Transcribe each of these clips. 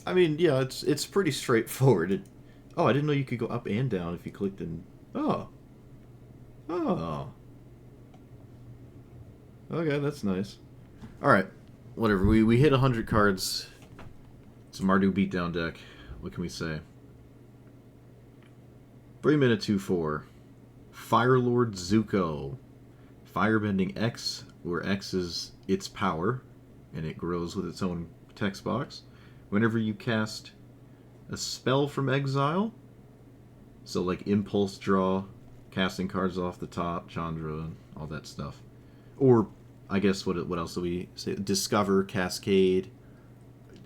I mean, yeah, it's pretty straightforward. Oh, I didn't know you could go up and down if you clicked in. Oh, oh, okay, that's nice. All right, whatever. We hit 100 cards. It's a Mardu beatdown deck. What can we say? 3 mana 2/4. Firelord Zuko. Firebending X, where X is its power, and it grows with its own text box. Whenever you cast a spell from exile, so like Impulse Draw, casting cards off the top, Chandra, all that stuff. Or, I guess, what else do we say? Discover, Cascade,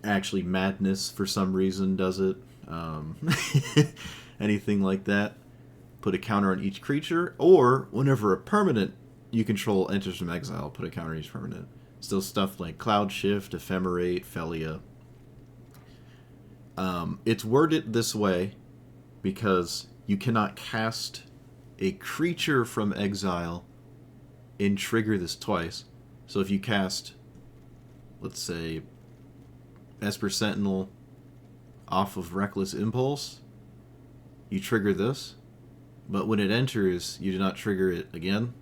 actually Madness for some reason does it. Anything like that. Put a counter on each creature, or whenever a permanent you control enters from exile, put a counter on each permanent. Still stuff like Cloud Shift, Ephemerate, Felia. It's worded this way because you cannot cast a creature from exile and trigger this twice. So if you cast, let's say, Esper Sentinel off of Reckless Impulse, you trigger this, but when it enters, you do not trigger it again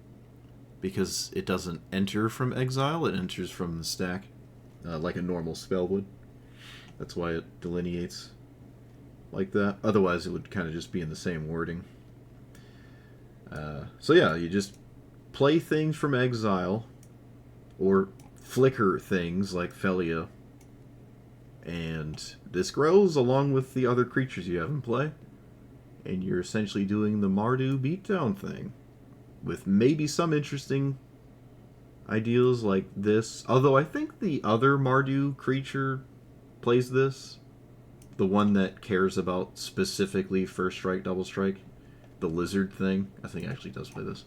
because it doesn't enter from exile, it enters from the stack, like a normal spell would. That's why it delineates like that. Otherwise, it would kind of just be in the same wording. So yeah, you just play things from exile, or flicker things like Felia, and this grows along with the other creatures you have in play. And you're essentially doing the Mardu beatdown thing, with maybe some interesting ideas like this. Although I think the other Mardu creature plays this, the one that cares about specifically first strike, double strike, the lizard thing, I think actually does play this.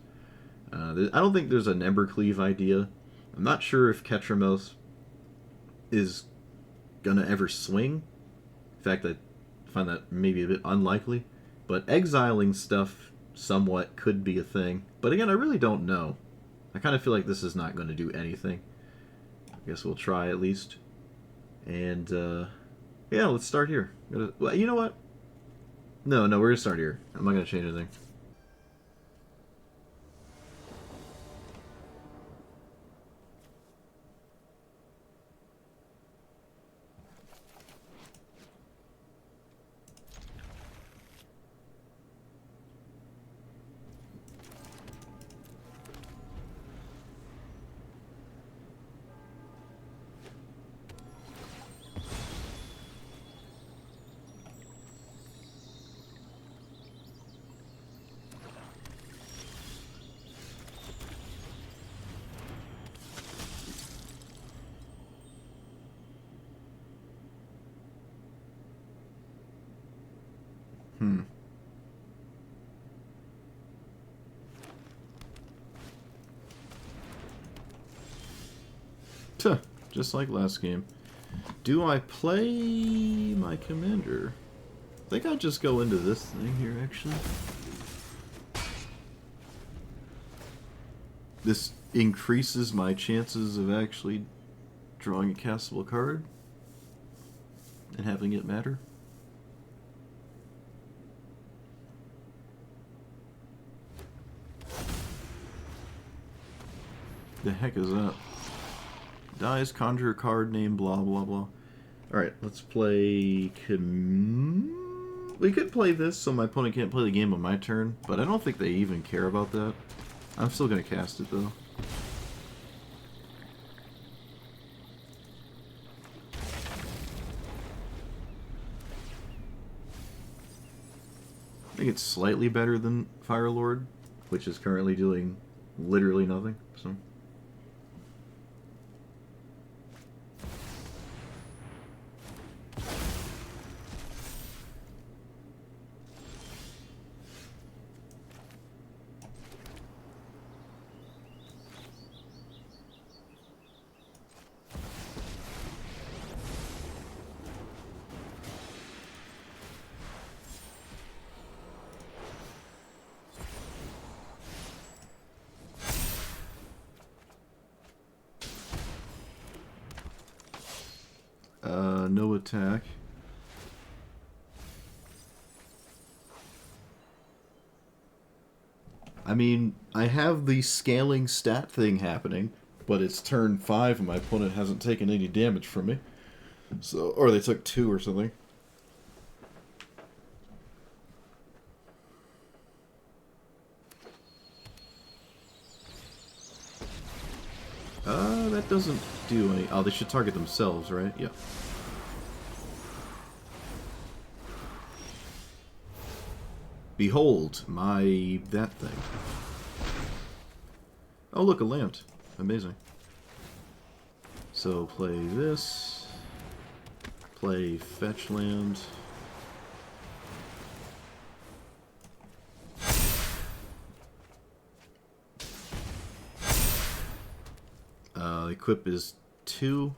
I don't think there's an Embercleave idea. I'm not sure if Ketramos is gonna ever swing. In fact, I find that maybe a bit unlikely. But exiling stuff somewhat could be a thing. But again, I really don't know. I kind of feel like this is not going to do anything. I guess we'll try at least. And, yeah, let's start here. Well, you know what? No, we're going to start here. I'm not going to change anything. Hmm. Tuh, just like last game. Do I play my commander? I think I'll just go into this thing here, actually. This increases my chances of actually drawing a castable card and having it matter. The heck is that? Dies, conjure a card name, blah blah blah. Alright, let's play... We could play this so my opponent can't play the game on my turn, but I don't think they even care about that. I'm still going to cast it, though. I think it's slightly better than Firelord, which is currently doing literally nothing, so... no attack. I mean, I have the scaling stat thing happening, but it's turn 5 and my opponent hasn't taken any damage from me. So, or they took 2 or something. That doesn't do any... Oh, they should target themselves, right? Yeah. Behold, my... that thing. Oh, look, a land. Amazing. So, play this. Play fetch land. Equip is 2.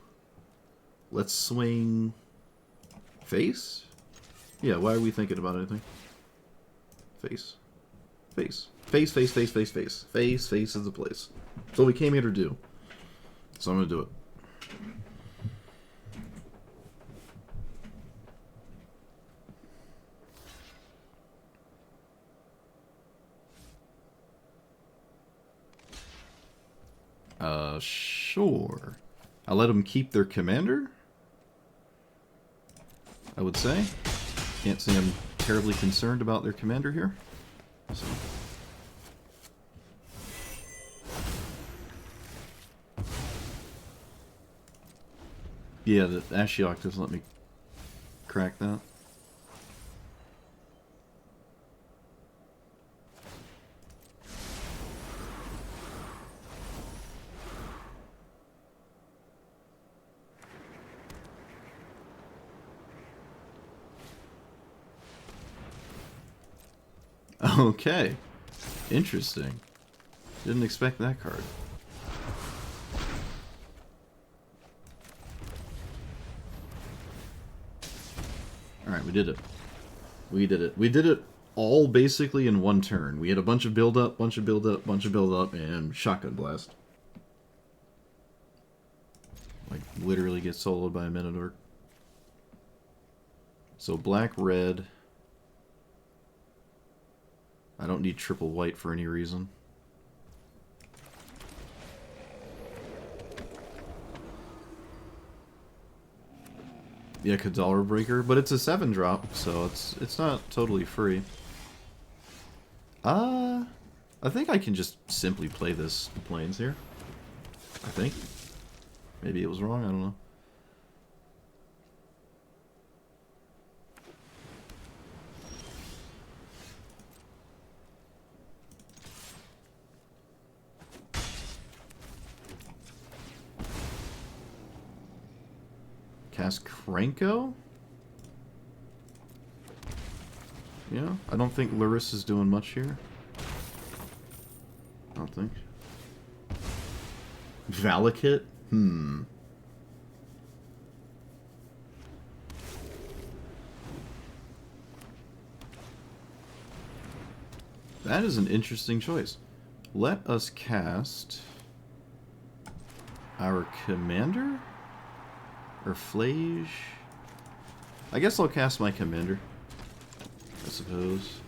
Let's swing... face? Yeah, why are we thinking about anything? Face. Face. Face, face, face, face, face. Face, face is the place. That's what we came here to do. So I'm going to do it. Sure. I'll let them keep their commander? I would say. Can't say I'm terribly concerned about their commander here. So. Yeah, the Ashiok doesn't let me crack that. Okay. Interesting. Didn't expect that card. Alright, we did it. We did it. We did it all basically in one turn. We had a bunch of build-up, bunch of build-up, bunch of build-up, and shotgun blast. Like, literally get soloed by a Minotaur. So, black-red... I don't need triple white for any reason. Yeah, Kadalra Breaker, but it's a 7-drop, so it's not totally free. I think I can just simply play this Plains here. I think. Maybe it was wrong, I don't know. Cast Krenko? Yeah, I don't think Luris is doing much here. I don't think. Valakut? That is an interesting choice. Let us cast our commander? Or Flage? I guess I'll cast my commander, I suppose.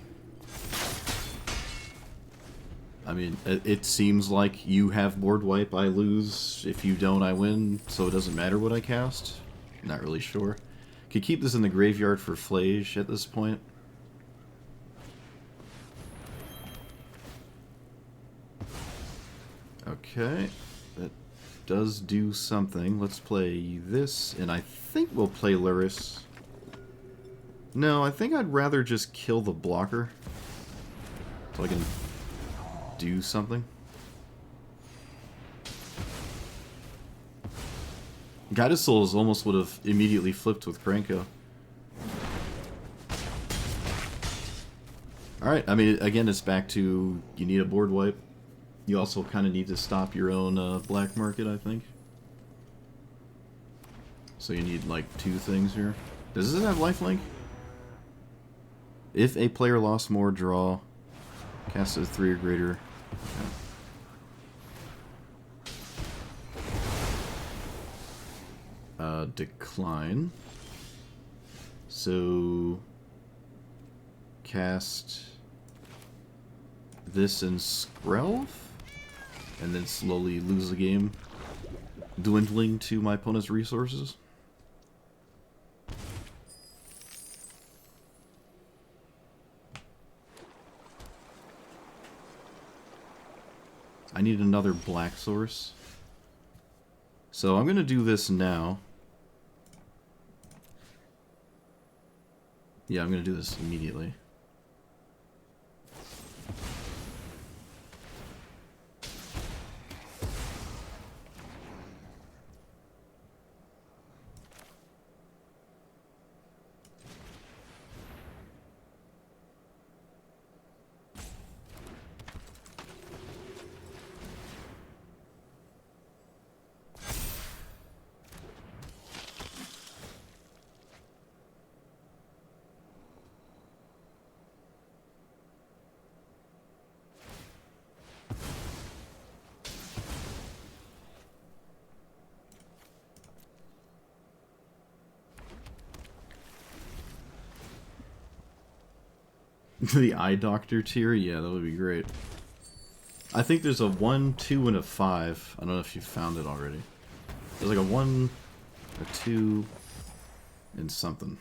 I mean, it seems like you have board wipe, I lose. If you don't, I win, so it doesn't matter what I cast. Not really sure. Could keep this in the graveyard for Flage at this point. Okay. That does do something. Let's play this, and I think we'll play Luris. No, I think I'd rather just kill the blocker so I can do something. Guided Souls almost would have immediately flipped with Krenko. Alright, I mean, again, it's back to you need a board wipe. You also kind of need to stop your own black market, I think. So you need, like, 2 things here. Does this have lifelink? If a player lost more, draw. Cast a 3 or greater. Okay. Decline. So... cast... this and Skrelv, and then slowly lose the game, dwindling to my opponent's resources. I need another black source. So I'm going to do this now. Yeah, I'm going to do this immediately. The eye doctor tier? Yeah, that would be great. I think there's a 1, 2, and a 5. I don't know if you found it already. There's like a 1, a 2, and something.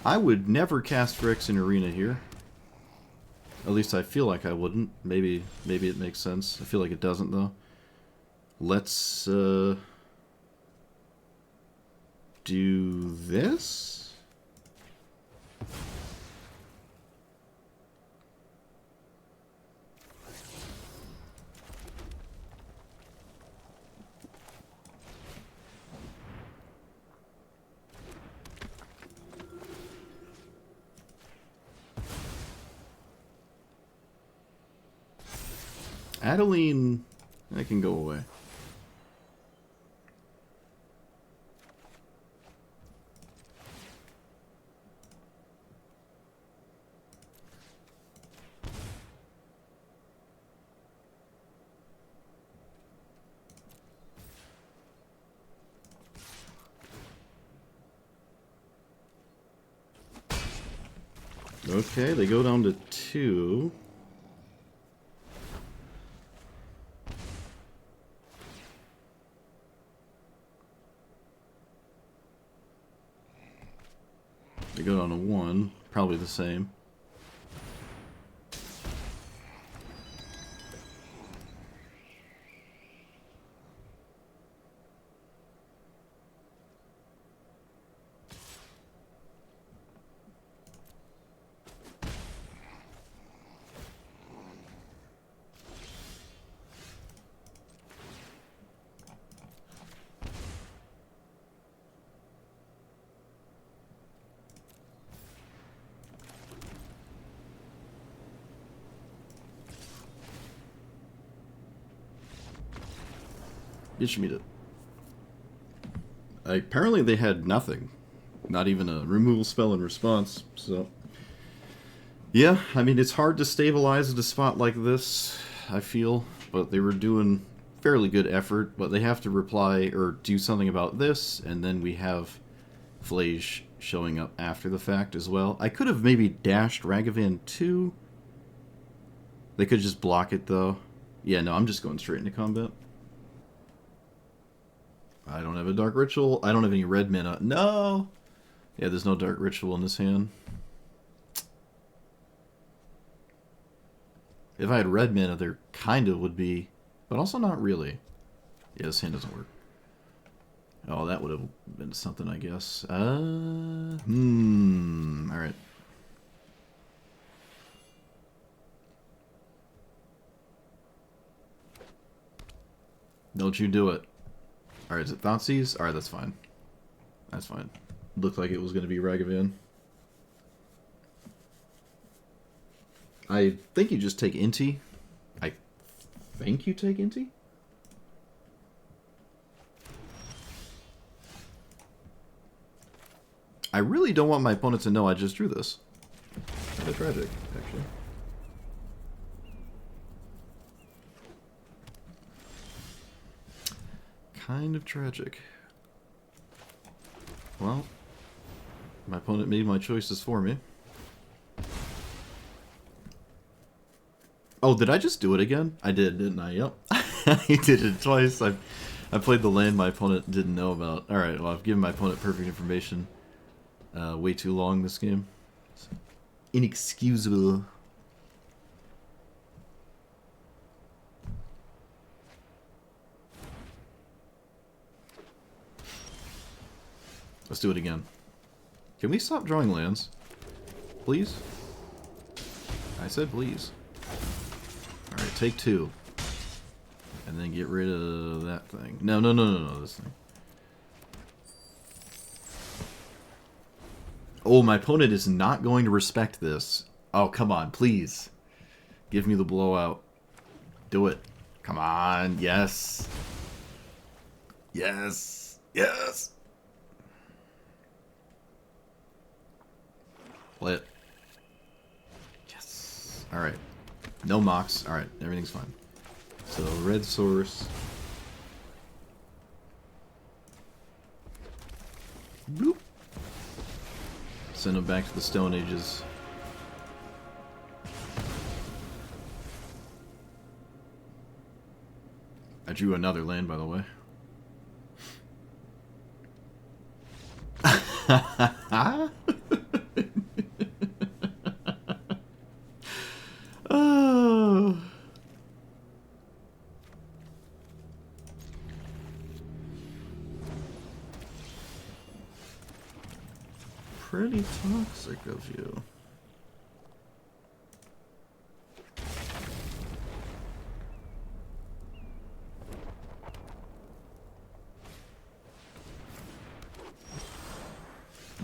I would never cast Rex in Arena here. At least I feel like I wouldn't. Maybe it makes sense. I feel like it doesn't, though. Let's, do this? Adeline, that can go away. Okay, they go down to 2. They go down to 1, probably the same. Ishmita. Apparently they had nothing. Not even a removal spell in response, so... Yeah, I mean, it's hard to stabilize at a spot like this, I feel. But they were doing fairly good effort. But they have to reply or do something about this, and then we have Flage showing up after the fact as well. I could have maybe dashed Ragavan 2. They could just block it, though. Yeah, no, I'm just going straight into combat. I don't have a Dark Ritual. I don't have any red mana. No! Yeah, there's no Dark Ritual in this hand. If I had red mana, there kind of would be, but also not really. Yeah, this hand doesn't work. Oh, that would have been something, I guess. Alright. Don't you do it. Alright, is it Thoughtseize? Alright, that's fine. That's fine. Looked like it was going to be Ragavan. I think you just take Inti. I think you take Inti? I really don't want my opponent to know I just drew this. Kind of tragic, actually. kind of tragic. Well, my opponent made my choices for me. Oh, did I just do it again? I did, didn't I? Yep. I did it twice. I played the land my opponent didn't know about. Alright, well, I've given my opponent perfect information. Way too long this game. It's inexcusable. Let's do it again. Can we stop drawing lands? Please? I said please. Alright, take 2. And then get rid of that thing. No, this thing. Oh, my opponent is not going to respect this. Oh, come on, please. Give me the blowout. Do it. Come on, yes. Yes. Yes. Play it. Yes. Alright. No mocks. Alright, everything's fine. So, red source. Bloop. Send them back to the Stone Ages. I drew another land, by the way. Oh. Pretty toxic of you.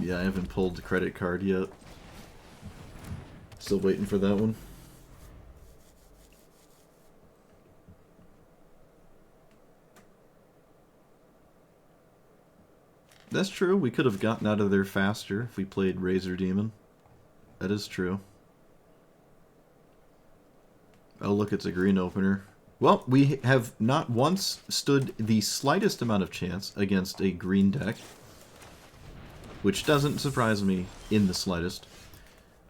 Yeah, I haven't pulled the credit card yet. Still waiting for that one. That's true. We could have gotten out of there faster if we played Razor Demon. That is true. Oh, look, it's a green opener. Well, we have not once stood the slightest amount of chance against a green deck. Which doesn't surprise me in the slightest.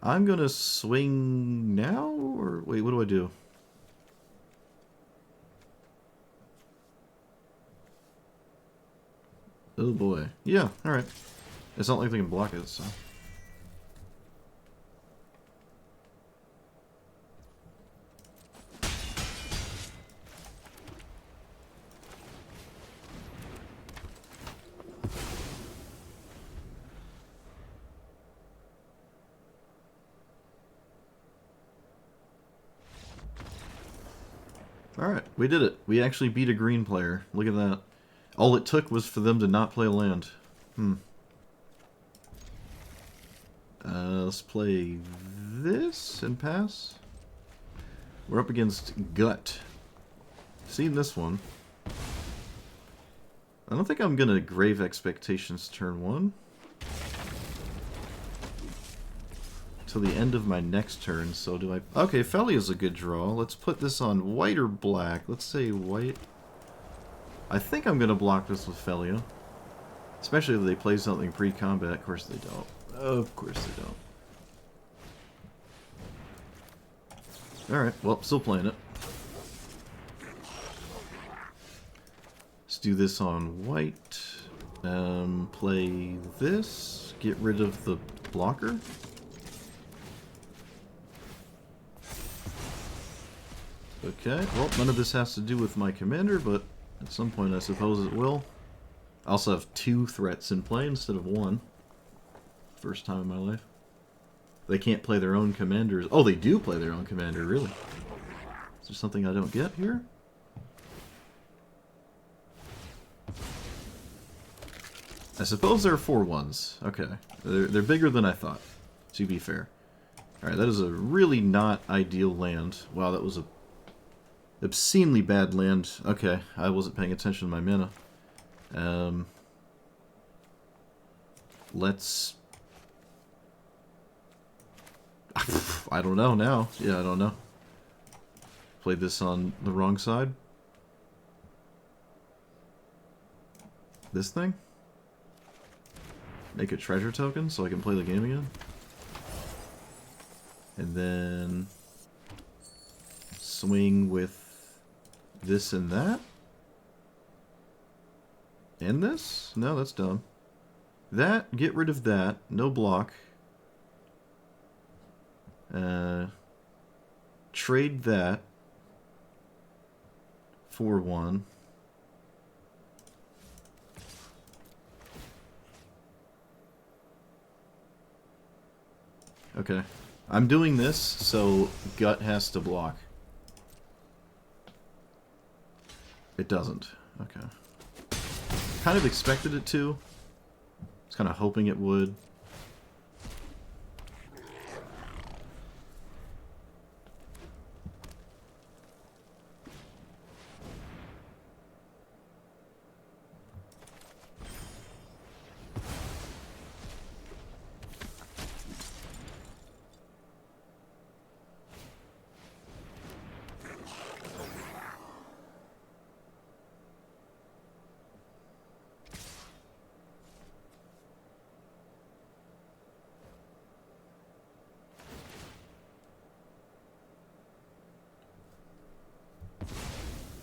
I'm gonna swing now? Or wait, what do I do? Oh boy. Yeah, alright. It's not like they can block it, so. Alright, we did it. We actually beat a green player. Look at that. All it took was for them to not play a land. Let's play this and pass. We're up against Gut. Seen this one. I don't think I'm gonna Grave Expectations turn 1. Till the end of my next turn, so do I... Okay, Felia's a good draw. Let's put this on white or black. Let's say white. I think I'm gonna block this with Felia. Especially if they play something pre-combat. Of course they don't. Of course they don't. Alright, well, still playing it. Let's do this on white. Play this. Get rid of the blocker. Okay, well, none of this has to do with my commander, but at some point I suppose it will. I also have 2 threats in play instead of 1. First time in my life. They can't play their own commanders. Oh, they do play their own commander, really? Is there something I don't get here? I suppose there are 4 ones. Okay. They're bigger than I thought, to be fair. Alright, that is a really not ideal land. Wow, that was a obscenely bad land. Okay, I wasn't paying attention to my mana. Let's... I don't know now. Yeah, I don't know. Played this on the wrong side. this thing. Make a treasure token so I can play the game again. And then swing with this and that. And this? No, that's dumb. That, get rid of that. No block. Trade that for one. Okay. I'm doing this, so Gut has to block. It doesn't. Okay. Kind of expected it to. I was kind of hoping it would.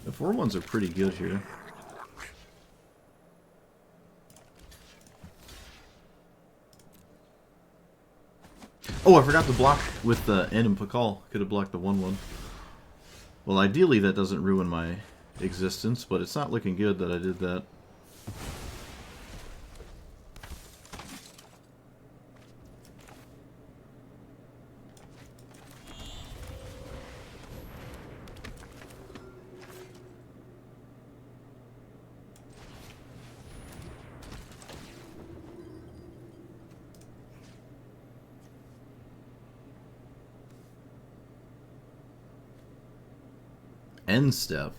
The 4/1s are pretty good here. Oh, I forgot to block with the N and Pakal. Could have blocked the 1/1. Well, ideally that doesn't ruin my existence, but it's not looking good that I did that. End step.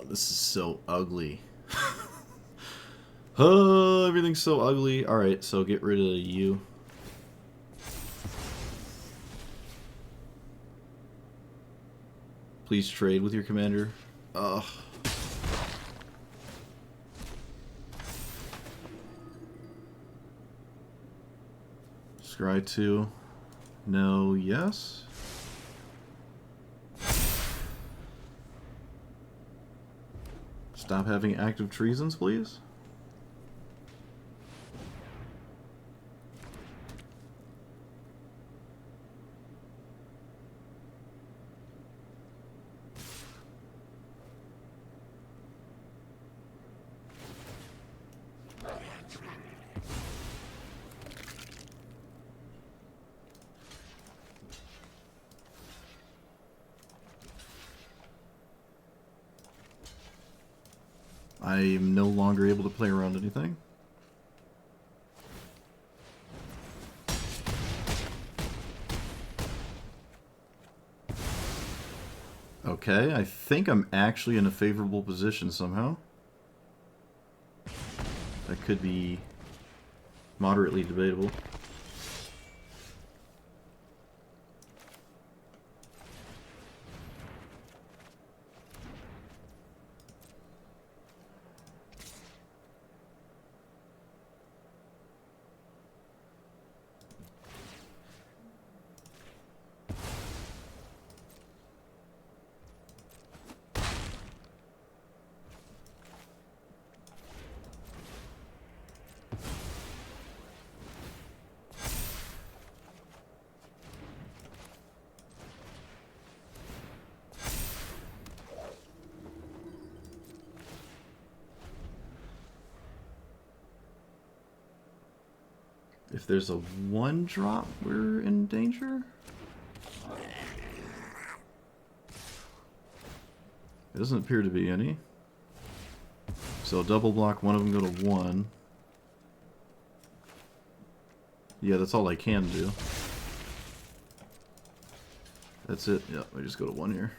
This is so ugly. Oh, everything's so ugly. Alright, so get rid of you. Please trade with your commander. Ugh. Scry 2. No, yes. Stop having active treasons, please. I am no longer able to play around anything. Okay, I think I'm actually in a favorable position somehow. That could be moderately debatable. If there's a 1-drop, we're in danger? It doesn't appear to be any. So double block, one of them go to 1. Yeah, that's all I can do. That's it. Yep, I just go to 1 here.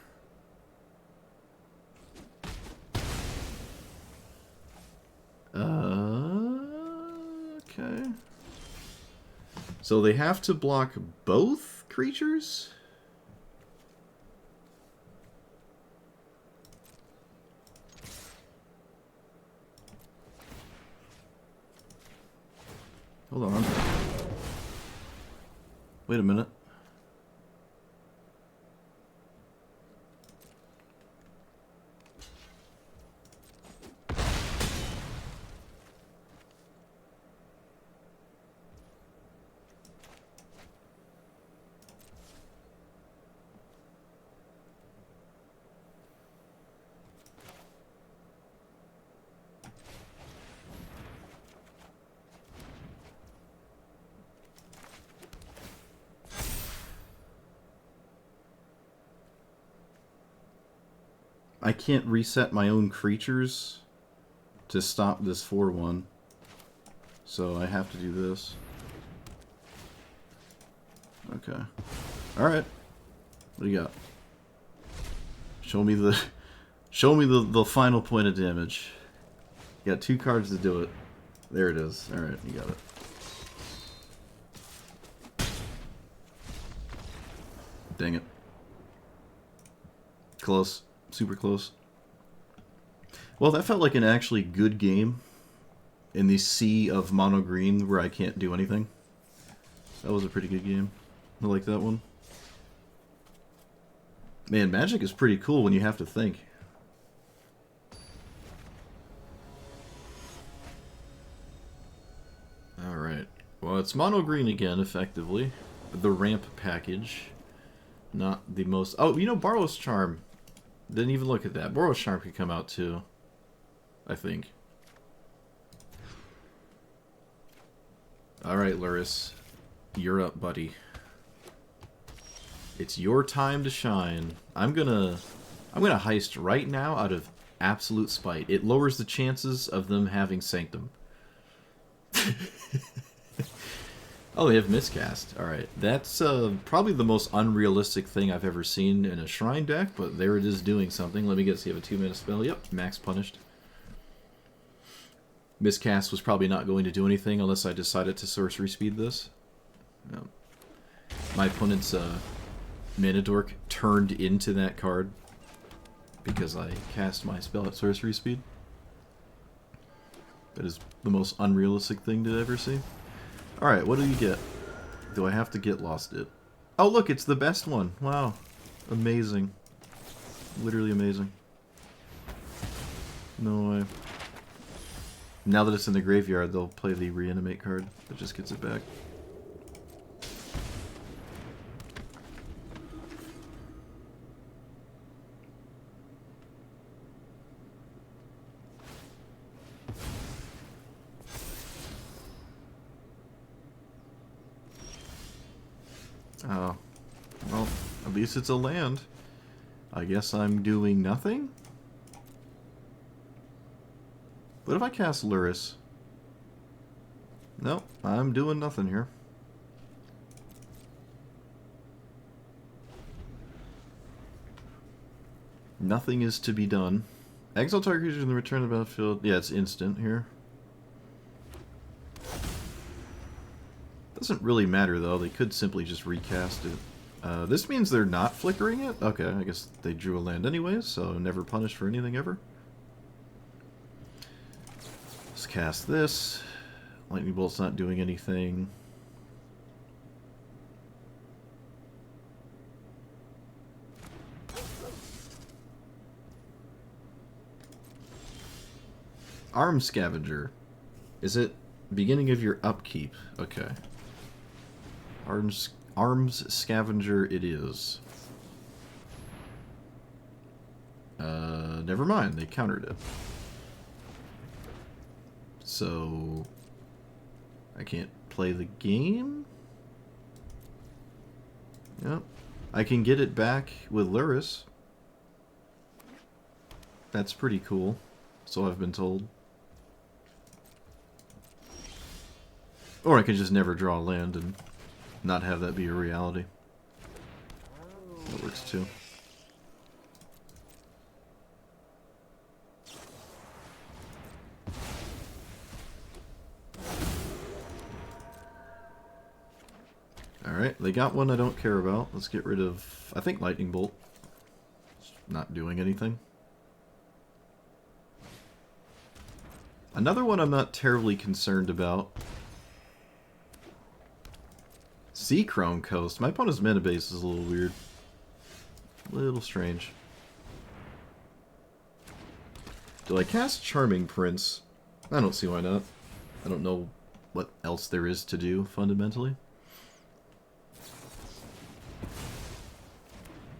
So they have to block both creatures? Hold on. Wait a minute. I can't reset my own creatures to stop this 4-1. So I have to do this. Okay. Alright. What do you got? Show me the the final point of damage. You got 2 cards to do it. There it is. Alright, you got it. Dang it. Close. Super close. Well, that felt like an actually good game in the sea of mono green where I can't do anything. That was a pretty good game. I like that one. Man, Magic is pretty cool when you have to think. Alright. Well, it's mono green again, effectively. The ramp package. Not the most... Oh, you know, Borrow's Charm. Didn't even look at that. Borrow's Charm could come out too. I think. Alright, Luris. You're up, buddy. It's your time to shine. I'm gonna heist right now out of absolute spite. It lowers the chances of them having Sanctum. Oh, they have Miscast. Alright. That's probably the most unrealistic thing I've ever seen in a Shrine deck, but there it is doing something. Let me guess, you have a 2-mana spell. Yep, max punished. Miscast was probably not going to do anything unless I decided to sorcery speed this. No. My opponent's Mana Dork turned into that card because I cast my spell at sorcery speed. That is the most unrealistic thing to ever see. Alright, what do you get? Do I have to get Lost It? Oh look, it's the best one. Wow. Amazing. Literally amazing. No way. Now that it's in the graveyard, they'll play the Reanimate card that just gets it back. Oh. Well, at least it's a land. I guess I'm doing nothing? What if I cast Luris? Nope, I'm doing nothing here. Nothing is to be done. Exile target creature in the return to the battlefield. Yeah, it's instant here. Doesn't really matter though, they could simply just recast it. This means they're not flickering it? Okay, I guess they drew a land anyways, so never punished for anything ever. Let's cast this. Lightning Bolt's not doing anything. Arms Scavenger. Is it beginning of your upkeep? Okay. Arms Scavenger it is. Never mind, they countered it. So I can't play the game? Yep. I can get it back with Luris. That's pretty cool. So I've been told. Or I could just never draw land and not have that be a reality. That works too. Alright, they got one I don't care about. Let's get rid of, I think, Lightning Bolt. It's not doing anything. Another one I'm not terribly concerned about. Sea Chrome Coast. My opponent's mana base is a little weird. A little strange. Do I cast Charming Prince? I don't see why not. I don't know what else there is to do, fundamentally.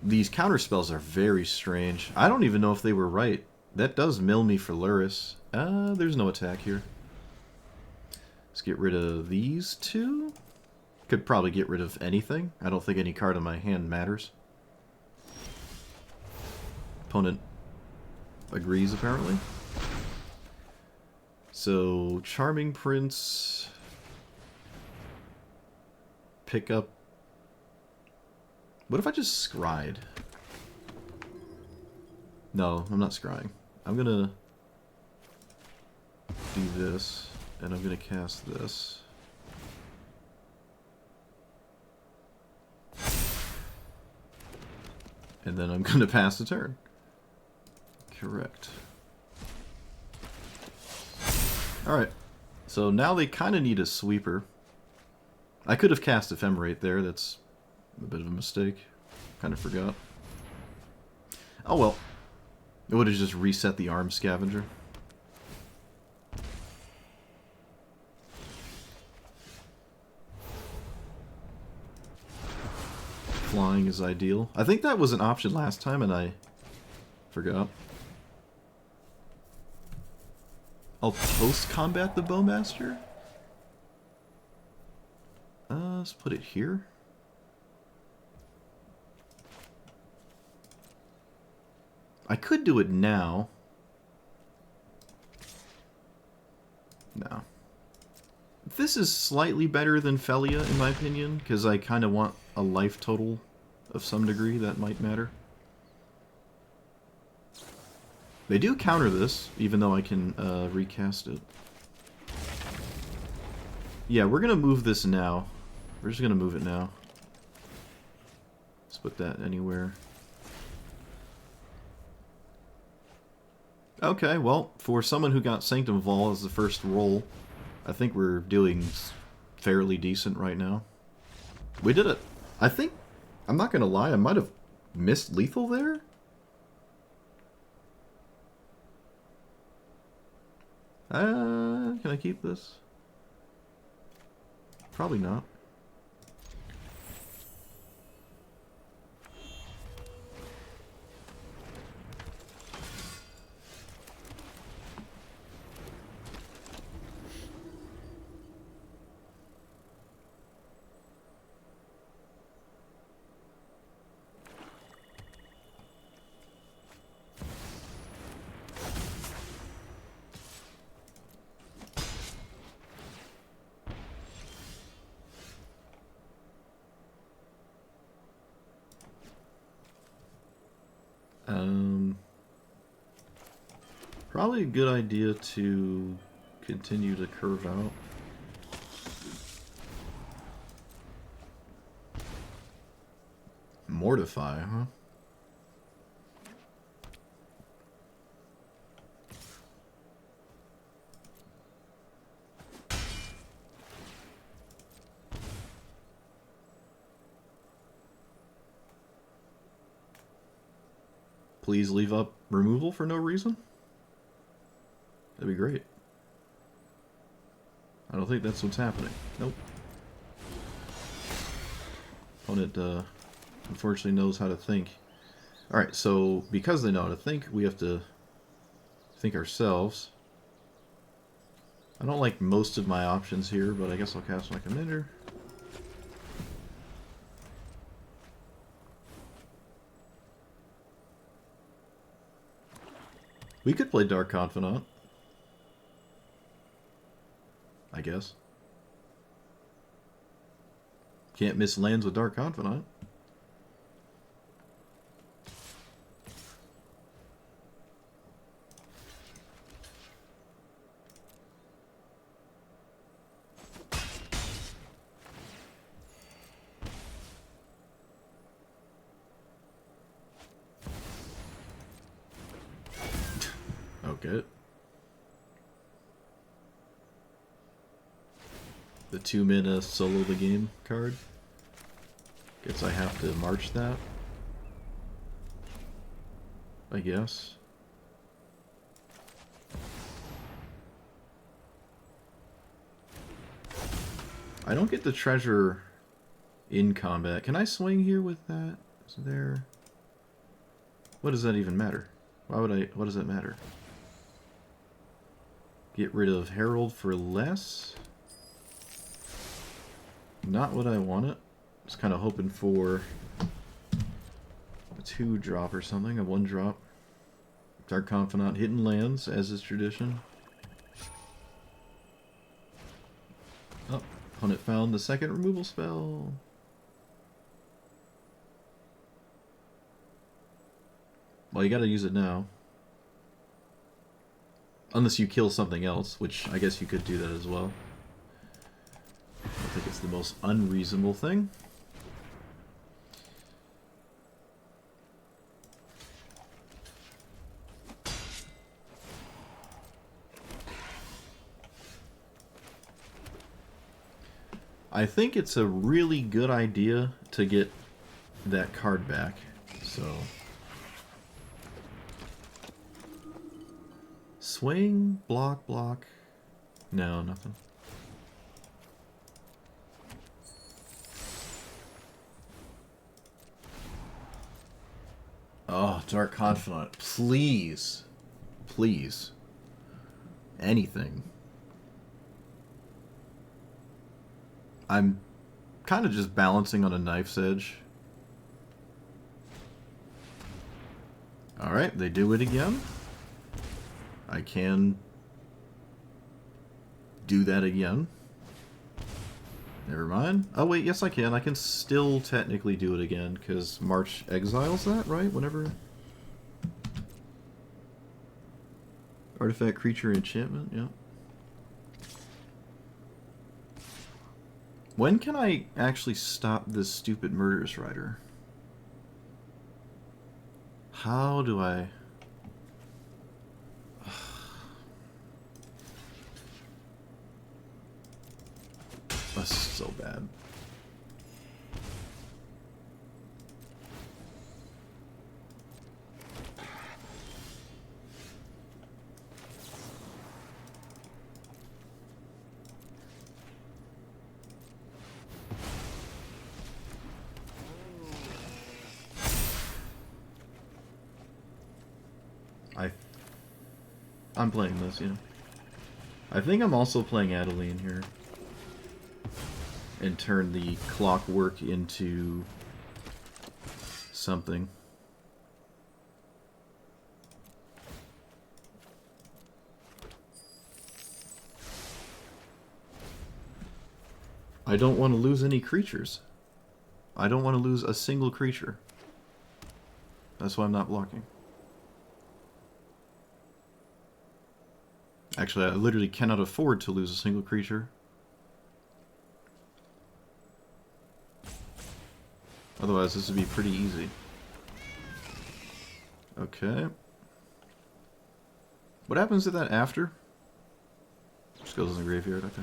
These counterspells are very strange. I don't even know if they were right. That does mill me for Luris. There's no attack here. Let's get rid of these two. Could probably get rid of anything. I don't think any card in my hand matters. Opponent agrees, apparently. So, Charming Prince. Pick up. What if I just scryed? No, I'm not scrying. I'm gonna do this, and I'm gonna cast this. And then I'm gonna pass the turn. Correct. Alright. So now they kind of need a sweeper. I could have cast Ephemerate there. That's a bit of a mistake. Kind of forgot. Oh well. It would have just reset the Arm Scavenger. Flying is ideal. I think that was an option last time and I forgot. I'll post-combat the Bowmaster? Let's put it here. I could do it now. No. This is slightly better than Felia, in my opinion, because I kind of want a life total of some degree that might matter. They do counter this, even though I can recast it. Yeah, we're going to move this now. We're just going to move it now. Let's put that anywhere. Okay, well, for someone who got Sanctum Vol as the first roll, I think we're doing fairly decent right now. We did it. I think, I'm not going to lie, I might have missed lethal there. Can I keep this? Probably not. Probably a good idea to continue to curve out. Mortify, huh? Please leave up removal for no reason? That'd be great. I don't think that's what's happening. Nope. Opponent, unfortunately knows how to think. Alright, so because they know how to think, we have to think ourselves. I don't like most of my options here, but I guess I'll cast my commander. We could play Dark Confidant. I guess. Can't miss lands with Dark Confidant. it. The 2-mana solo the game card. Guess I have to march that. I guess. I don't get the treasure in combat. Can I swing here with that? Is there... What does that even matter? Why would I... What does that matter? Get rid of Herald for less? Not what I wanted. Just kind of hoping for a 2-drop or something, a 1-drop. Dark Confidant hitting lands, as is tradition. Oh, opponent found the second removal spell. Well, you gotta use it now. Unless you kill something else, which I guess you could do that as well. I think it's the most unreasonable thing. I think it's a really good idea to get that card back, so... Swing, block, block. No, nothing. Oh, Dark Confidant. Please. Please. Anything. I'm kind of just balancing on a knife's edge. Alright, they do it again. I can do that again. Never mind. Oh wait, yes I can. I can still technically do it again, because March exiles that, right? Whenever... Artifact, creature, enchantment, yeah. When can I actually stop this stupid Murderous Rider? How do I... This is so bad. I'm playing this, yeah. I think I'm also playing Adeline here. And turn the Clockwork into something. I don't want to lose any creatures. I don't want to lose a single creature. That's why I'm not blocking. Actually, I literally cannot afford to lose a single creature. Otherwise, this would be pretty easy. Okay. What happens to that after? Just goes in the graveyard, okay.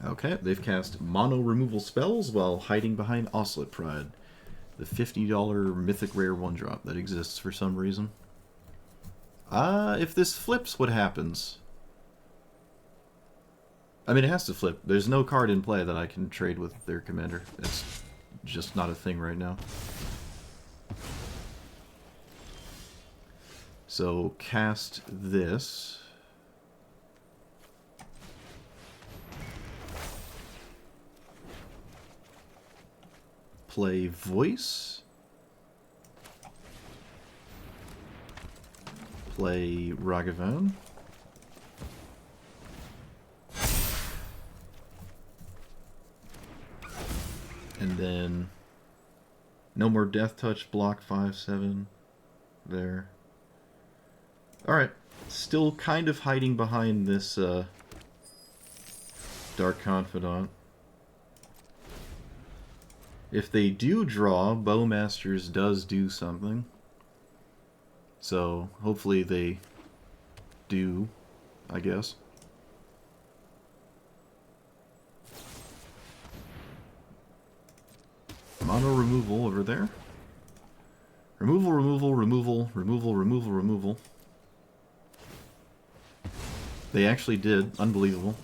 Okay, they've cast mono removal spells while hiding behind Oslet Pride. The $50 mythic rare 1-drop that exists for some reason. If this flips, what happens? I mean, it has to flip. There's no card in play that I can trade with their commander. It's just not a thing right now. So, cast this. Play Voice. Play Ragavan. And then no more Death Touch, block 5/7 there. Alright, still kind of hiding behind this Dark Confidant. If they do draw, Bowmasters does do something. So, hopefully they do, I guess. Mono removal over there. Removal, removal, removal, removal, removal, removal. They actually did. Unbelievable.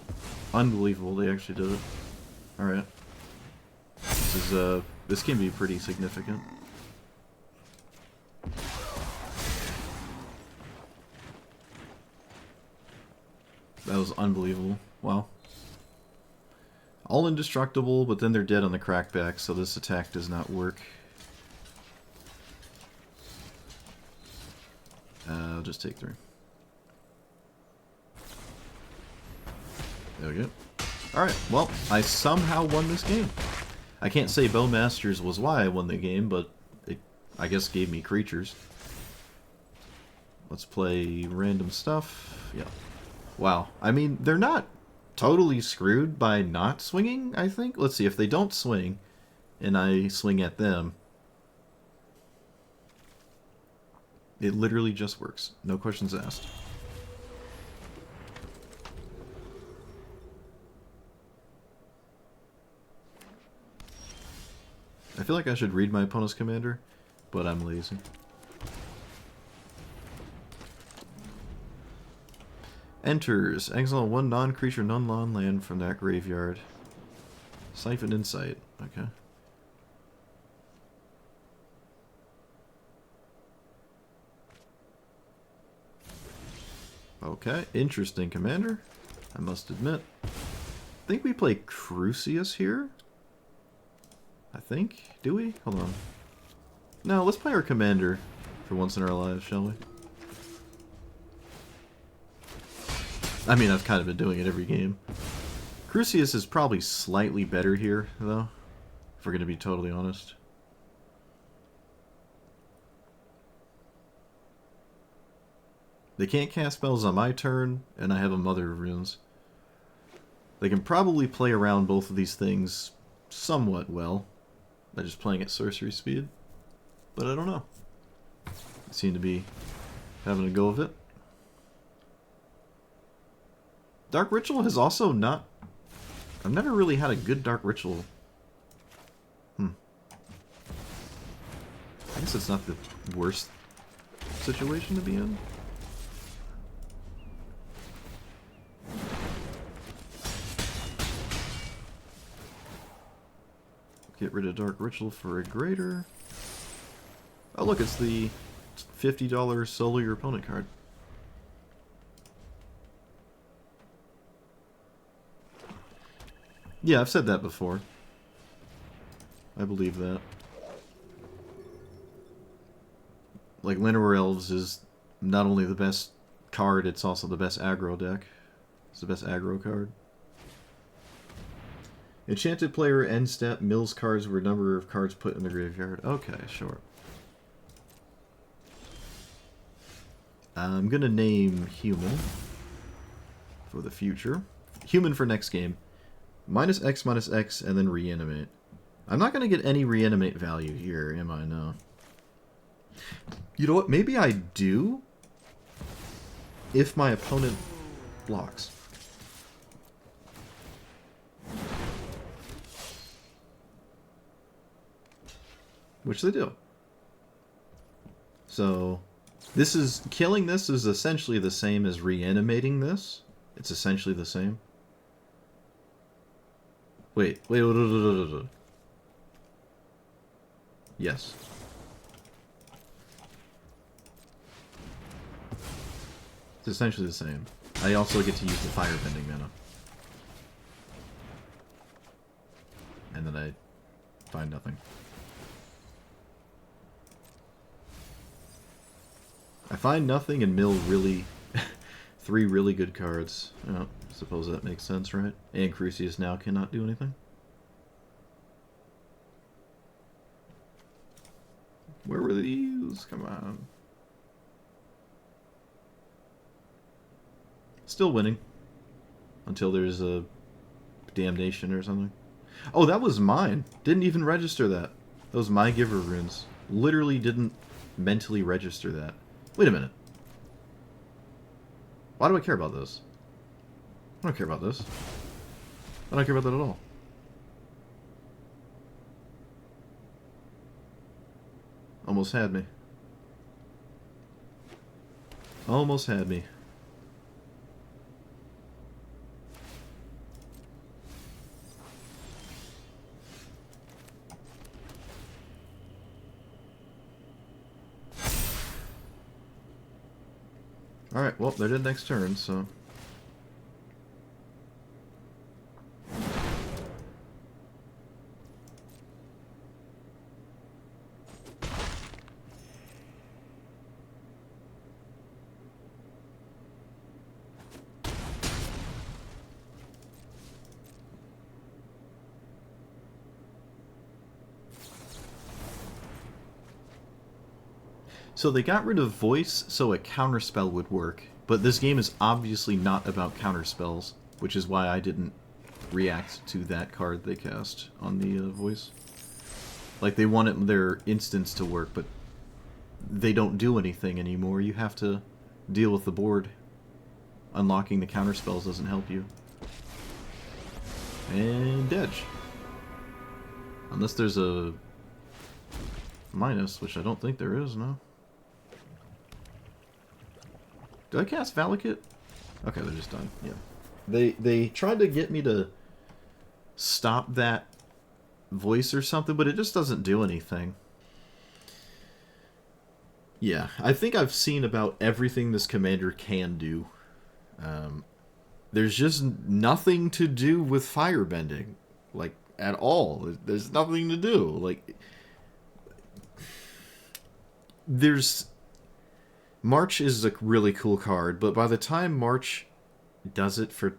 Unbelievable, they actually did it. Alright. This can be pretty significant. That was unbelievable. Wow. All indestructible, but then they're dead on the crackback, so this attack does not work. I'll just take 3. There we go. Alright, well, I somehow won this game. I can't say Bowmasters was why I won the game, but it, I guess, gave me creatures. Let's play random stuff. Yeah. Wow. I mean, they're not totally screwed by not swinging, I think. Let's see, if they don't swing, and I swing at them, it literally just works. No questions asked. I feel like I should read my opponent's commander, but I'm lazy. Enters. Exile 1 non-creature, non-land from that graveyard. Siphon Insight. Okay. Okay, interesting commander, I must admit. I think we play Crucius here. I think. Do we? Hold on. No, let's play our commander for once in our lives, shall we? I mean, I've kind of been doing it every game. Crucius is probably slightly better here, though, if we're going to be totally honest. They can't cast spells on my turn, and I have a Mother of Runes. They can probably play around both of these things somewhat well by just playing at sorcery speed, but I don't know. They seem to be having a go of it. Dark Ritual has also not... I've never really had a good Dark Ritual. I guess it's not the worst situation to be in. Get rid of Dark Ritual for a greater. Oh look, it's the $50 solo your opponent card. Yeah, I've said that before. I believe that. Like, Llanowar Elves is not only the best card, it's also the best aggro deck. It's the best aggro card. Enchanted player end step mills cards where number of cards put in the graveyard. Okay, sure. I'm gonna name Human for the future. Human for next game. -X, and then reanimate. I'm not gonna get any reanimate value here, am I? No. You know what? Maybe I do if my opponent blocks. Which they do. So, this is... killing this is essentially the same as reanimating this. It's essentially the same. Wait. Yes. It's essentially the same. I also get to use the firebending mana. And then I find nothing. I find nothing and mill really... 3 really good cards. Oh, I suppose that makes sense, right? And Crucius now cannot do anything. Where were these? Come on. Still winning. Until there's a damnation or something. Oh, that was mine. Didn't even register that. Those My Giver runes. Literally didn't mentally register that. Wait a minute. Why do I care about this? I don't care about this. I don't care about that at all. Almost had me. Almost had me. Alright, well, they're dead next turn, so... So they got rid of voice so a counterspell would work, but this game is obviously not about counterspells, which is why I didn't react to that card they cast on the voice. Like, they wanted their instance to work, but they don't do anything anymore. You have to deal with the board. Unlocking the counterspells doesn't help you. And Dedge. Unless there's a minus, which I don't think there is, no. Did I cast Valakut? Okay, they're just done. Yeah. They tried to get me to stop that voice or something, but it just doesn't do anything. Yeah, I think I've seen about everything this commander can do. There's just nothing to do with firebending. Like, at all. There's nothing to do. Like, there's... March is a really cool card, but by the time March does it for,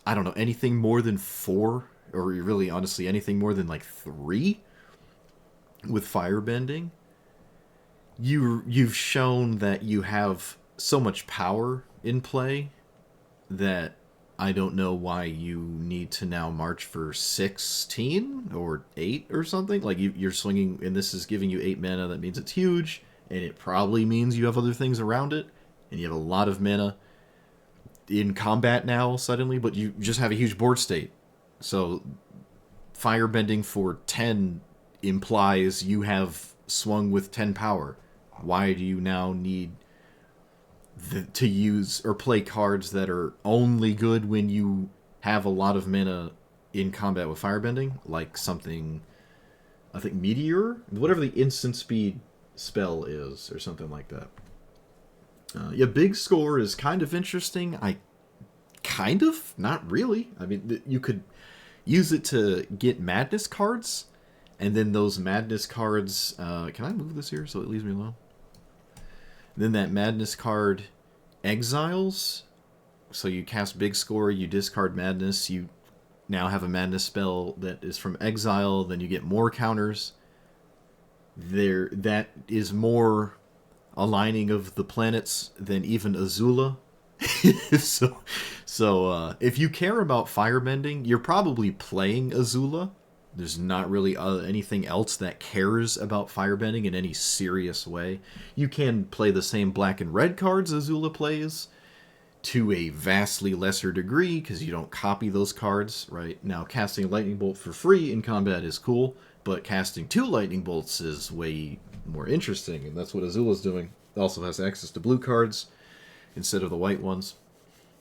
I don't know, anything more than 4, or really, honestly, anything more than, like, 3 with firebending, you've shown that you have so much power in play that I don't know why you need to now march for 16 or 8 or something. Like, you're swinging, and this is giving you 8 mana, that means it's huge. And it probably means you have other things around it, and you have a lot of mana in combat now, suddenly, but you just have a huge board state. So, firebending for 10 implies you have swung with 10 power. Why do you now need to use or play cards that are only good when you have a lot of mana in combat with firebending? Like something, I think, Meteor? Whatever the instant speed spell is, or something like that. Yeah, Big Score is kind of interesting. Kind of? Not really. I mean, you could use it to get Madness cards, and then those Madness cards... can I move this here so it leaves me alone? Then that Madness card exiles. So you cast Big Score, you discard Madness, you now have a Madness spell that is from exile, then you get more counters. That is more aligning of the planets than even Azula. so if you care about firebending, you're probably playing Azula. There's not really anything else that cares about firebending in any serious way. You can play the same black and red cards Azula plays to a vastly lesser degree because you don't copy those cards, right? Now, casting a lightning bolt for free in combat is cool, but casting 2 lightning bolts is way more interesting, and that's what Azula's doing. It also has access to blue cards instead of the white ones.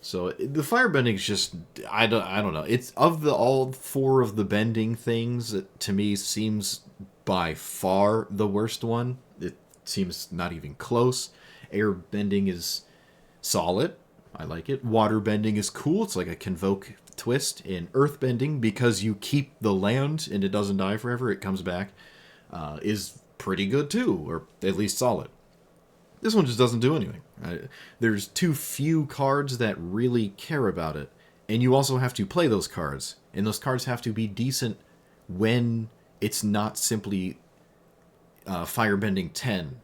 So the firebending is just, I don't know. It's of all 4 of the bending things, it, to me, seems by far the worst one. It seems not even close. Air bending is solid. I like it. Water bending is cool. It's like a Convoke twist. In earth bending, because you keep the land and it doesn't die forever, it comes back, is pretty good too, or at least solid. This one just doesn't do anything. There's too few cards that really care about it, and you also have to play those cards, and those cards have to be decent when it's not simply firebending 10,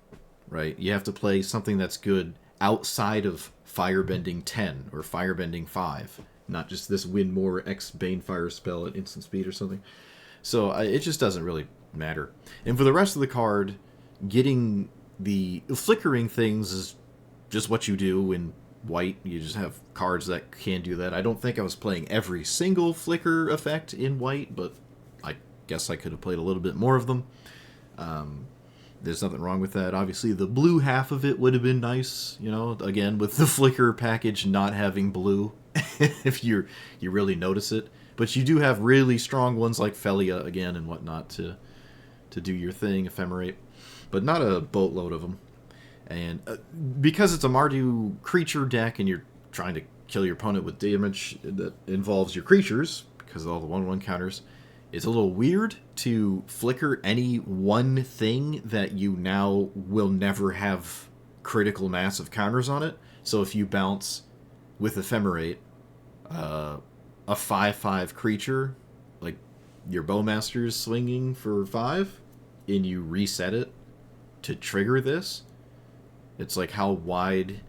right? You have to play something that's good outside of firebending 10 or firebending 5 not just this win more X Banefire spell at instant speed or something. So it just doesn't really matter. And for the rest of the card, getting the flickering things is just what you do in white. You just have cards that can do that. I don't think I was playing every single flicker effect in white, but I guess I could have played a little bit more of them. There's nothing wrong with that. Obviously, the blue half of it would have been nice, you know, again, with the flicker package not having blue, if you really notice it. But you do have really strong ones like Felia, again, and whatnot to do your thing, ephemerate. But not a boatload of them. And because it's a Mardu creature deck and you're trying to kill your opponent with damage that involves your creatures, because of all the 1/1 counters, it's a little weird to flicker any one thing that you now will never have critical mass of counters on it. So if you bounce with Ephemerate a 5/5 creature, like your Bowmaster's swinging for 5, and you reset it to trigger this, it's like, how wide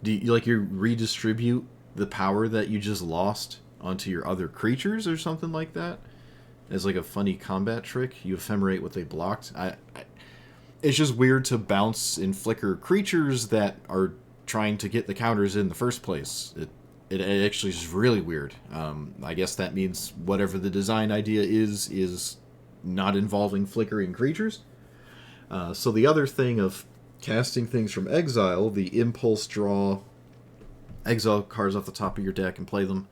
do you redistribute the power that you just lost onto your other creatures or something like that? As like a funny combat trick, you ephemerate what they blocked. It's just weird to bounce and flicker creatures that are trying to get the counters in the first place. It actually is really weird. I guess that means whatever the design idea is not involving flickering creatures. So the other thing of casting things from exile, the impulse draw, exile cards off the top of your deck and play them,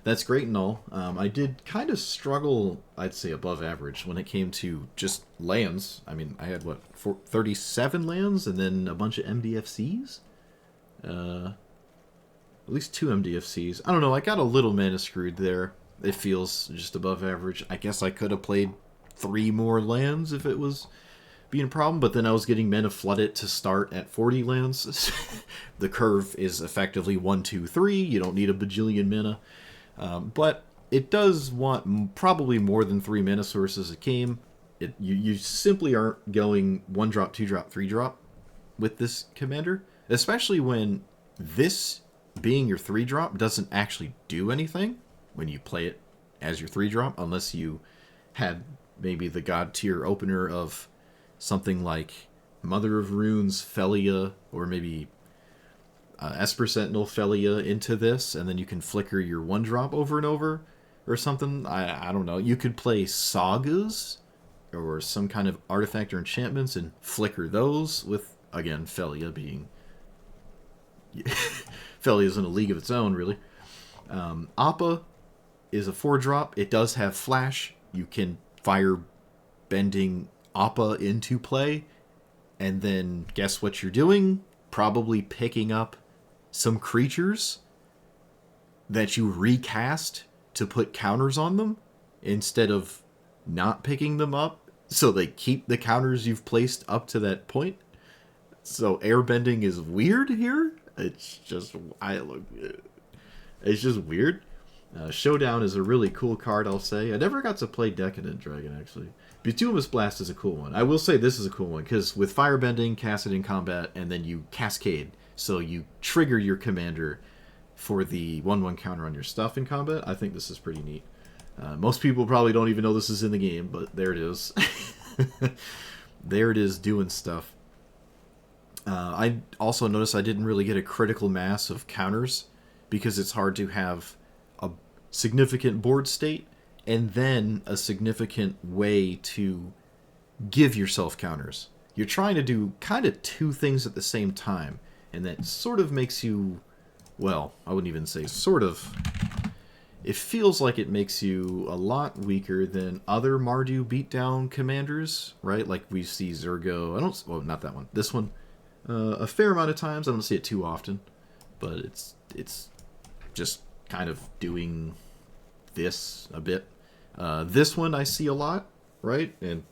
that's great and all. I did kind of struggle, I'd say above average, when it came to just lands. I mean, I had, 37 lands and then a bunch of MDFCs? At least 2 MDFCs. I don't know, I got a little mana screwed there. It feels just above average. I guess I could have played 3 more lands if it was being a problem, but then I was getting mana flooded to start at 40 lands. The curve is effectively 1, 2, 3. You don't need a bajillion mana. But it does want probably more than 3 mana sources a game. You simply aren't going 1-drop, 2-drop, 3-drop with this commander. Especially when this being your 3-drop doesn't actually do anything when you play it as your 3-drop, unless you had maybe the god tier opener of something like Mother of Runes, Felia, or maybe Esper Sentinel, Felia into this, and then you can flicker your 1-drop over and over, or something. I don't know. You could play Sagas, or some kind of artifact or enchantments, and flicker those with, again, Felia being... Felia's in a league of its own, really. Appa is a 4-drop. It does have flash. You can fire bending Appa into play, and then guess what you're doing? Probably picking up some creatures that you recast to put counters on them instead of not picking them up, so they keep the counters you've placed up to that point. So airbending is weird here. It's just weird. Showdown is a really cool card, I'll say. I never got to play Decadent Dragon, actually. Bituminous Blast is a cool one. I will say this is a cool one, because with Firebending, cast it in combat, and then you Cascade. So you trigger your commander for the 1/1 counter on your stuff in combat. I think this is pretty neat. Most people probably don't even know this is in the game, but there it is. There it is doing stuff. I also noticed I didn't really get a critical mass of counters, because it's hard to have a significant board state and then a significant way to give yourself counters. You're trying to do kind of 2 things at the same time, and that sort of makes you, well, I wouldn't even say sort of. It feels like it makes you a lot weaker than other Mardu beatdown commanders, right? Like we see Zurgo. Not that one. This one, a fair amount of times. I don't see it too often, but it's just kind of doing this a bit. This one I see a lot, right? And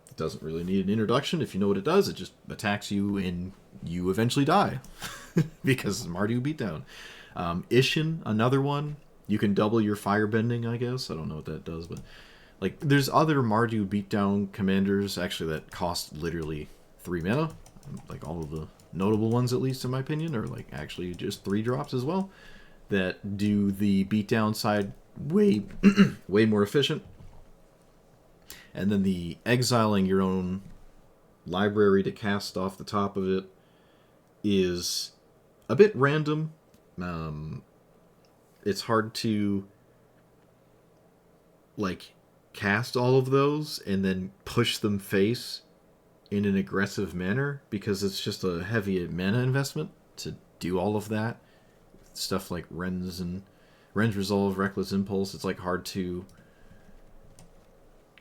it doesn't really need an introduction. If you know what it does, it just attacks you and you eventually die. Because Mardu beatdown. Ishin, another one. You can double your firebending, I guess. I don't know what that does, but like there's other Mardu beatdown commanders actually that cost literally 3 mana. Like all of the notable ones, at least in my opinion, are like actually just 3 drops as well. that do the beatdown side way way more efficient. And then the exiling your own library to cast off the top of it is a bit random. It's hard to like cast all of those and then push them face in an aggressive manner because it's just a heavy mana investment to do all of that. Stuff like Rens Resolve, Reckless Impulse, it's like hard to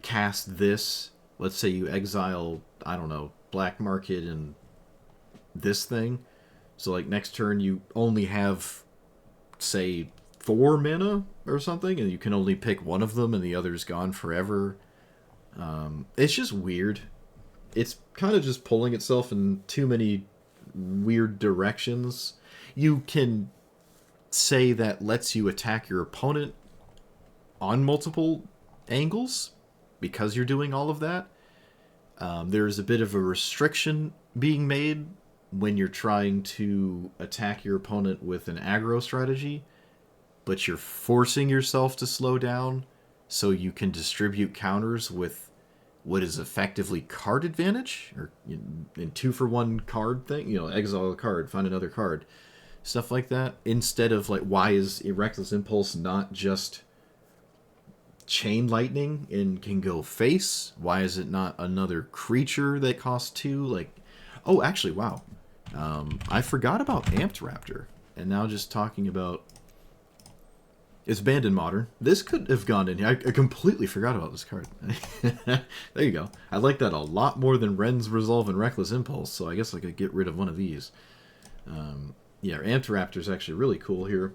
cast this. Let's say you exile, I don't know, Black Market and this thing. So like next turn you only have, say, 4 mana or something, and you can only pick one of them and the other's gone forever. It's just weird. It's kind of just pulling itself in too many weird directions. You can say that lets you attack your opponent on multiple angles because you're doing all of that. There's a bit of a restriction being made when you're trying to attack your opponent with an aggro strategy, but you're forcing yourself to slow down so you can distribute counters with what is effectively card advantage, or in 2-for-1 card thing, exile a card, find another card, stuff like that. Instead of like, why is Reckless Impulse not just Chain Lightning and can go face? Why is it not another creature that costs 2? Like, oh, actually, wow. I forgot about Amped Raptor, and now just talking about it's banned in Modern. This could have gone in here. I completely forgot about this card. There you go. I like that a lot more than Ren's Resolve and Reckless Impulse, so I guess I could get rid of one of these. Yeah, Amped Raptor is actually really cool here.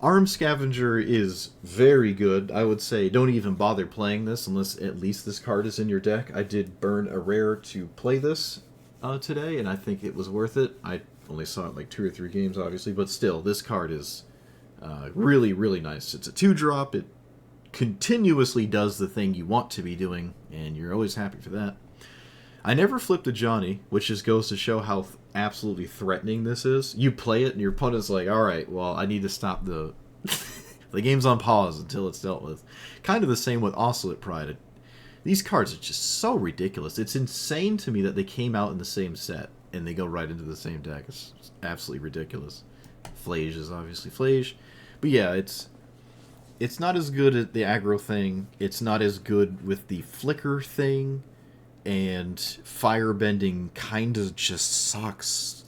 Arm Scavenger is very good. I would say don't even bother playing this unless at least this card is in your deck. I did burn a rare to play this today, and I think it was worth it. I only saw it like 2 or 3 games, obviously, but still, this card is really, really nice. It's a 2-drop. It continuously does the thing you want to be doing, and you're always happy for that. I never flipped a Johnny, which just goes to show how absolutely threatening this is. You play it, and your opponent's like, alright, well, I need to stop the the game's on pause until it's dealt with. Kind of the same with Oscillate Pride. These cards are just so ridiculous. It's insane to me that they came out in the same set, and they go right into the same deck. It's absolutely ridiculous. Flage is obviously Flage. But yeah, it's not as good at the aggro thing. It's not as good with the flicker thing. And firebending kind of just sucks.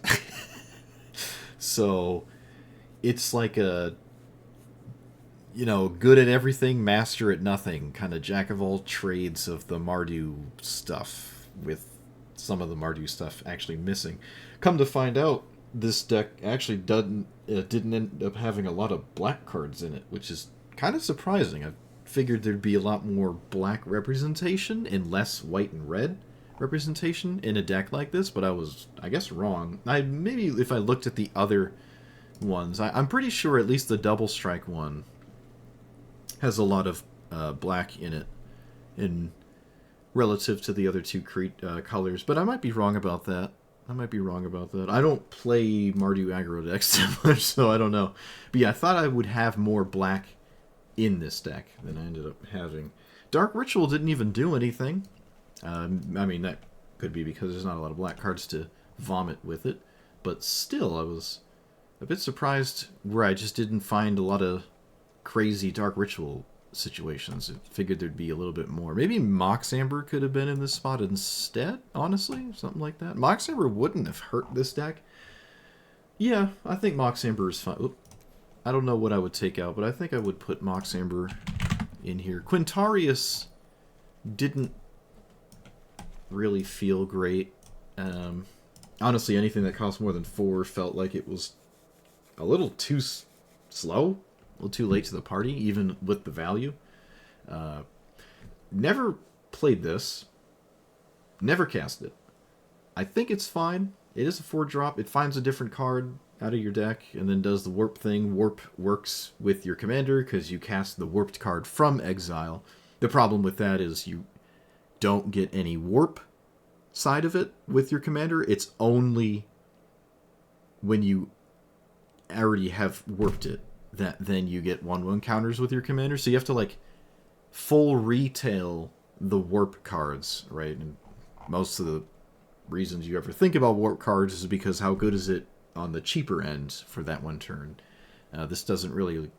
So it's like a, good at everything, master at nothing, kind of jack of all trades of the Mardu stuff, with some of the Mardu stuff actually missing. Come to find out, this deck actually didn't end up having a lot of black cards in it, which is kind of surprising. I figured there'd be a lot more black representation and less white and red representation in a deck like this, but I was, I guess, wrong. Maybe if I looked at the other ones, I'm pretty sure at least the Double Strike one has a lot of black in it, in relative to the other 2 colors, but I might be wrong about that. I don't play Mardu aggro decks too much, so I don't know. But yeah, I thought I would have more black in this deck than I ended up having. Dark Ritual didn't even do anything. I mean, that could be because there's not a lot of black cards to vomit with it. But still, I was a bit surprised where I just didn't find a lot of crazy Dark Ritual situations. I figured there'd be a little bit more. Maybe Mox Amber could have been in this spot instead, honestly. Something like that. Mox Amber wouldn't have hurt this deck. Yeah, I think Mox Amber is fine. Oop. I don't know what I would take out, but I think I would put Mox Amber in here. Quintarius didn't really feel great. Honestly, anything that cost more than 4 felt like it was a little too slow, a little too late to the party, even with the value. Never played this. Never cast it. I think it's fine. It is a 4-drop. It finds a different card out of your deck and then does the warp thing. Warp works with your commander because you cast the warped card from exile. The problem with that is you don't get any warp side of it with your commander. It's only when you already have warped it, that then you get 1/1 counters with your commander. So you have to like full retail the warp cards, right? And most of the reasons you ever think about warp cards is because how good is it on the cheaper end for that one turn. This doesn't really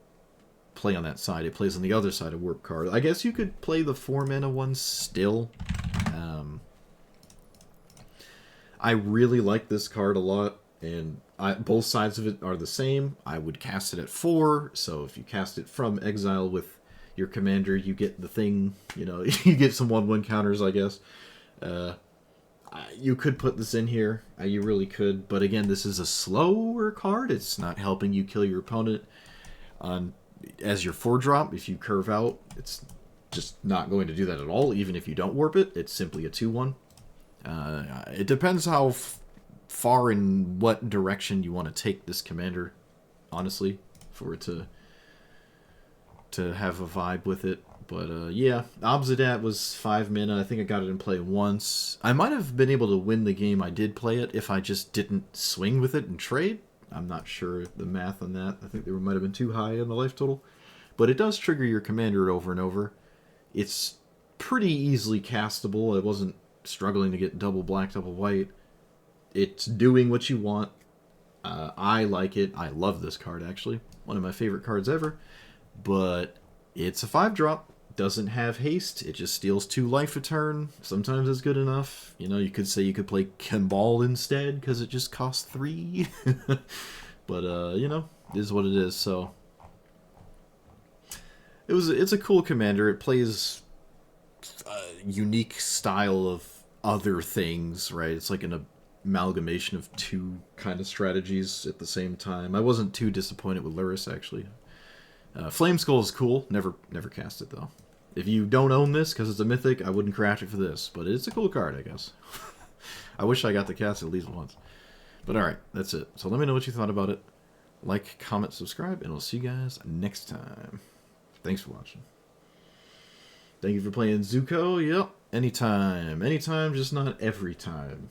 play on that side. It plays on the other side of warp card. I guess you could play the 4-mana one still. I really like this card a lot, and both sides of it are the same. I would cast it at 4, so if you cast it from exile with your commander, you get the thing, you know, you get some 1/1 counters, I guess. You could put this in here, you really could, but again, this is a slower card. It's not helping you kill your opponent as your 4-drop. If you curve out, it's just not going to do that at all, even if you don't warp it. It's simply a 2/1. It depends how far in what direction you want to take this commander, honestly, for it to have a vibe with it. But yeah, Obsidat was 5 mana. I think I got it in play once. I might have been able to win the game I did play it if I just didn't swing with it and trade. I'm not sure the math on that. I think they might have been too high on the life total. But it does trigger your commander over and over. It's pretty easily castable. It wasn't struggling to get double black, double white. It's doing what you want. I like it. I love this card, actually. One of my favorite cards ever. But it's a 5-drop. Doesn't have haste. It just steals 2 life a turn. Sometimes it's good enough. You know, you could say you could play Kimball instead because it just costs 3. But, you know, it is what it is. So it's a cool commander. It plays a unique style of other things, right? It's like an amalgamation of 2 kind of strategies at the same time. I wasn't too disappointed with Luris, actually. Flame Skull is cool. Never cast it, though. If you don't own this because it's a mythic, I wouldn't craft it for this. But it's a cool card, I guess. I wish I got to cast it at least once. But alright, that's it. So let me know what you thought about it. Like, comment, subscribe, and I'll see you guys next time. Thanks for watching. Thank you for playing Zuko. Yep, anytime. Anytime, just not every time.